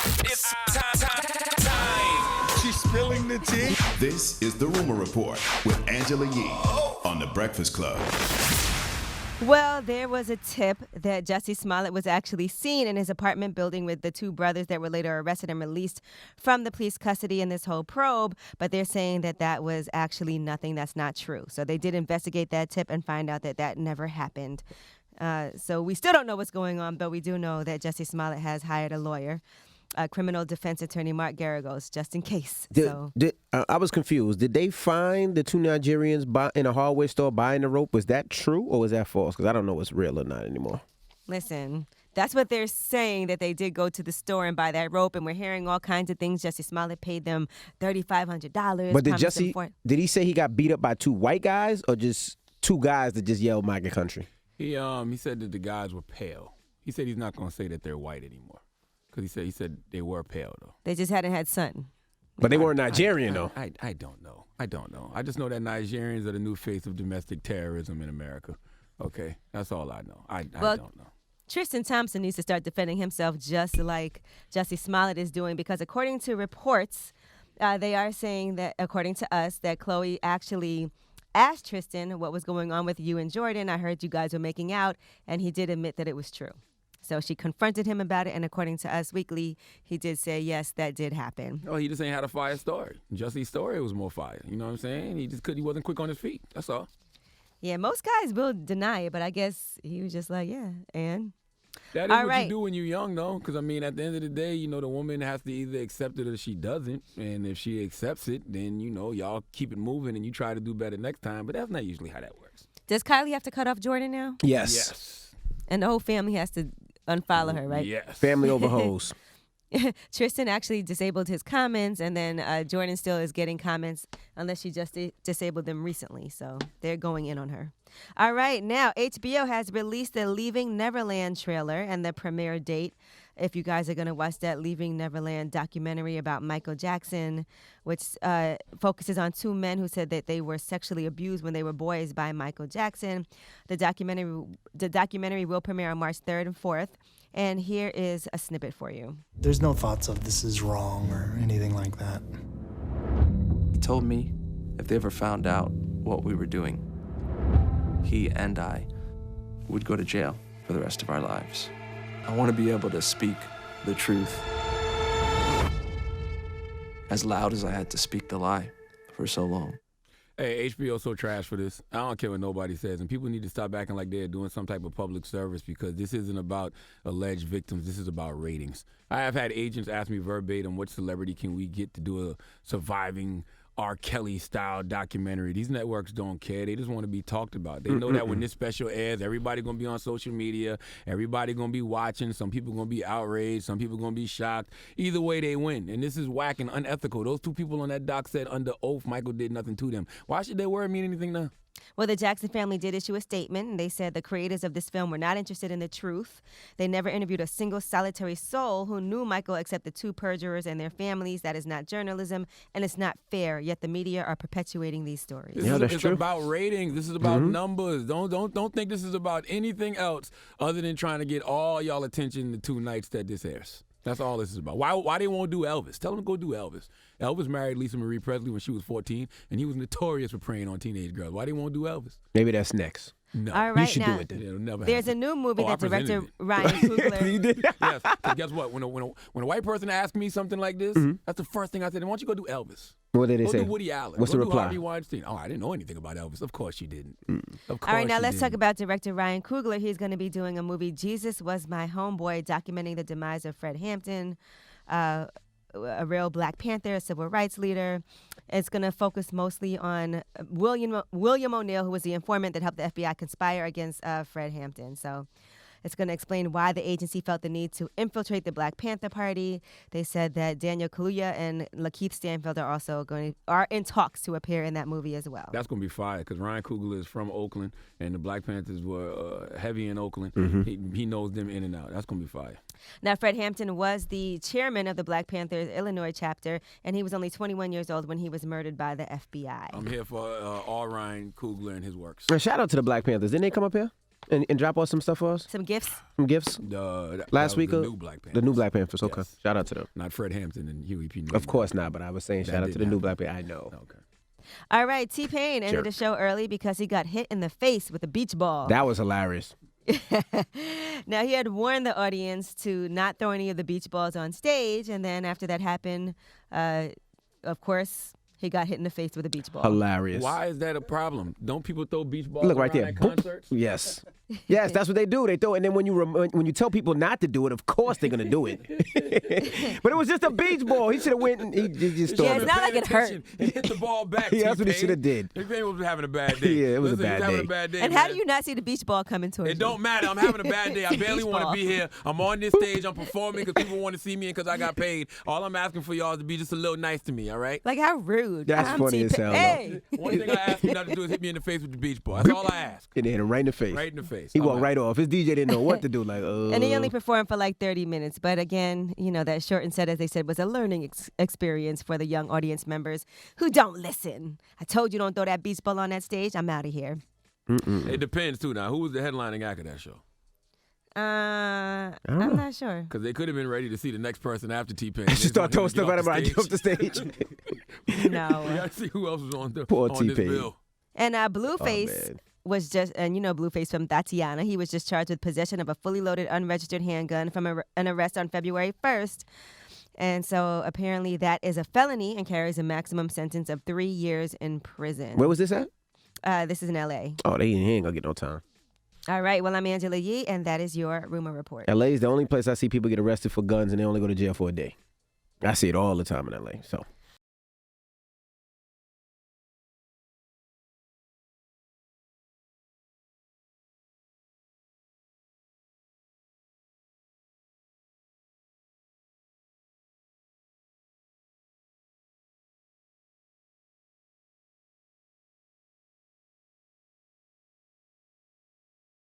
It's time. She's spilling the tea. This is The Rumor Report with Angela Yee on The Breakfast Club. Well, there was a tip that Jussie Smollett was actually seen in his apartment building with the two brothers that were later arrested and released from the police custody in this whole probe, but they're saying that that was actually nothing. That's not true. So they did investigate that tip and find out that that never happened. So we still don't know what's going on, but we do know that Jussie Smollett has hired a lawyer, criminal defense attorney Mark Garagos, just in case. I was confused. Did they find the two Nigerians in a hardware store buying the rope? Was that true or was that false? Because I don't know what's real or not anymore. Listen, that's what they're saying, that they did go to the store and buy that rope, and we're hearing all kinds of things. Jussie Smollett paid them $3,500. But did he say he got beat up by two white guys or just two guys that just yelled MAGA country? He said that the guys were pale. He said he's not going to say that they're white anymore. Because he said they were pale, though. They just hadn't had sun. But they weren't Nigerian, though. I don't know. I just know that Nigerians are the new face of domestic terrorism in America. Okay? That's all I know. I don't know. Tristan Thompson needs to start defending himself just like Jussie Smollett is doing, because according to reports, they are saying that, according to us, that Khloe actually asked Tristan what was going on with you and Jordan. I heard you guys were making out, and he did admit that it was true. So she confronted him about it, and according to Us Weekly, he did say, yes, that did happen. Oh, he just ain't had a fire story. Jussie's story was more fire. You know what I'm saying? He wasn't quick on his feet. That's all. Yeah, most guys will deny it, but I guess he was just like, yeah, and... That is what you do when you're young, though, because, I mean, at the end of the day, you know, the woman has to either accept it or she doesn't, and if she accepts it, then, you know, y'all keep it moving and you try to do better next time, but that's not usually how that works. Does Kylie have to cut off Jordan now? Yes. And the whole family has to unfollow her, right? Yes. Family over hoes. Tristan actually disabled his comments, and then Jordan still is getting comments unless she just disabled them recently. So they're going in on her. All right, now HBO has released the Leaving Neverland trailer and the premiere date. If you guys are going to watch that Leaving Neverland documentary about Michael Jackson, which focuses on two men who said that they were sexually abused when they were boys by Michael Jackson. The documentary will premiere on March 3rd and 4th. And here is a snippet for you. There's no thoughts of this is wrong or anything like that. He told me if they ever found out what we were doing, he and I would go to jail for the rest of our lives. I want to be able to speak the truth as loud as I had to speak the lie for so long. Hey, HBO's so trash for this. I don't care what nobody says. And people need to stop acting like they're doing some type of public service, because this isn't about alleged victims. This is about ratings. I have had agents ask me verbatim, what celebrity can we get to do a surviving R. Kelly-style documentary? These networks don't care. They just want to be talked about. They know that when this special airs, everybody going to be on social media. Everybody going to be watching. Some people going to be outraged. Some people going to be shocked. Either way, they win. And this is whack and unethical. Those two people on that doc said under oath Michael did nothing to them. Why should their word mean anything now? Well, the Jackson family did issue a statement, and they said the creators of this film were not interested in the truth. They never interviewed a single solitary soul who knew Michael except the two perjurers and their families. That is not journalism, and it's not fair, yet the media are perpetuating these stories. It's about ratings. This is about numbers. Don't think this is about anything else other than trying to get all y'all attention the two nights that this airs. That's all this is about. Why they won't do Elvis? Tell them to go do Elvis. Elvis married Lisa Marie Presley when she was 14, and he was notorious for preying on teenage girls. Why they won't do Elvis? Maybe that's next. No. All right, you should now, do it then. It'll never there's happen. a new movie that director it. Ryan Coogler... You did? Yes. So guess what? When a white person asks me something like this, that's the first thing I said. Why don't you go do Elvis? What did they say? Go do Woody Allen. What's go the do reply? Harvey Weinstein. Oh, I didn't know anything about Elvis. Of course you didn't. Of course. All right, now let's didn't. talk about director Ryan Coogler. He's going to be doing a movie, Jesus Was My Homeboy, documenting the demise of Fred Hampton, a real Black Panther, a civil rights leader. It's going to focus mostly on William O'Neill, who was the informant that helped the FBI conspire against Fred Hampton. So it's going to explain why the agency felt the need to infiltrate the Black Panther Party. They said that Daniel Kaluuya and Lakeith Stanfield are in talks to appear in that movie as well. That's going to be fire, because Ryan Coogler is from Oakland, and the Black Panthers were heavy in Oakland. He knows them in and out. That's going to be fire. Now, Fred Hampton was the chairman of the Black Panthers Illinois chapter, and he was only 21 years old when he was murdered by the FBI. I'm here for all Ryan Coogler and his works. Shout out to the Black Panthers. Didn't they come up here? And drop off some stuff for us? Some gifts? Some gifts? Last week? The new Black Panthers. The new Black Panthers, okay. Yes. Shout out to them. Not Fred Hampton and Huey P. Newton. Of course not, but I was saying shout out to the new Black Panthers. I know. Okay. All right, T-Pain ended Jerk. the show early because he got hit in the face with a beach ball. That was hilarious. Now, he had warned the audience to not throw any of the beach balls on stage, and then after that happened, of course, he got hit in the face with a beach ball. Hilarious. Why is that a problem? Don't people throw beach balls Look right around there. at Boop. concerts? Yes. Yes, that's what they do. They throw it, and then when you tell people not to do it, of course they're gonna do it. But it was just a beach ball. He should have went and he just threw Yeah, it. it's not like it hurt. He hit the ball back. Yeah, that's what he T-Pain. should have did. T-Pain was having a bad day. Yeah, it was a Listen, bad he was having day. a bad day. And man. how do you not see the beach ball coming towards you? It don't matter. I'm having a bad day. I barely Beach want to ball. be here. I'm on this stage. I'm performing because people want to see me and because I got paid. All I'm asking for y'all is to be just a little nice to me, all right? Like, how rude. That's I'm funny as T-Pain. hell, though. Hey. One thing I ask you not to do is hit me in the face with the beach ball. That's all I ask. And they hit him right in the face. Right in the face. He I'm walked out. right off. His DJ didn't know what to do. Like, And he only performed for like 30 minutes. But again, that shortened set, as they said, was a learning experience for the young audience members who don't listen. I told you don't throw that beach ball on that stage. I'm out of here. It depends, too. Now, who was the headlining act of that show? know. I'm not sure. Because they could have been ready to see the next person after T-Pain. Just start throwing stuff at him right off the stage. We No. got to see who else was on Poor on this T-Pain. bill. And Blueface man. was just, and Blueface from Tatiana, he was just charged with possession of a fully loaded unregistered handgun from an arrest on February 1st. And so apparently that is a felony and carries a maximum sentence of 3 years in prison. Where was this at? This is in L.A. Oh, he ain't gonna get no time. All right, well, I'm Angela Yee, and that is your rumor report. LA is the only place I see people get arrested for guns and they only go to jail for a day. I see it all the time in LA. So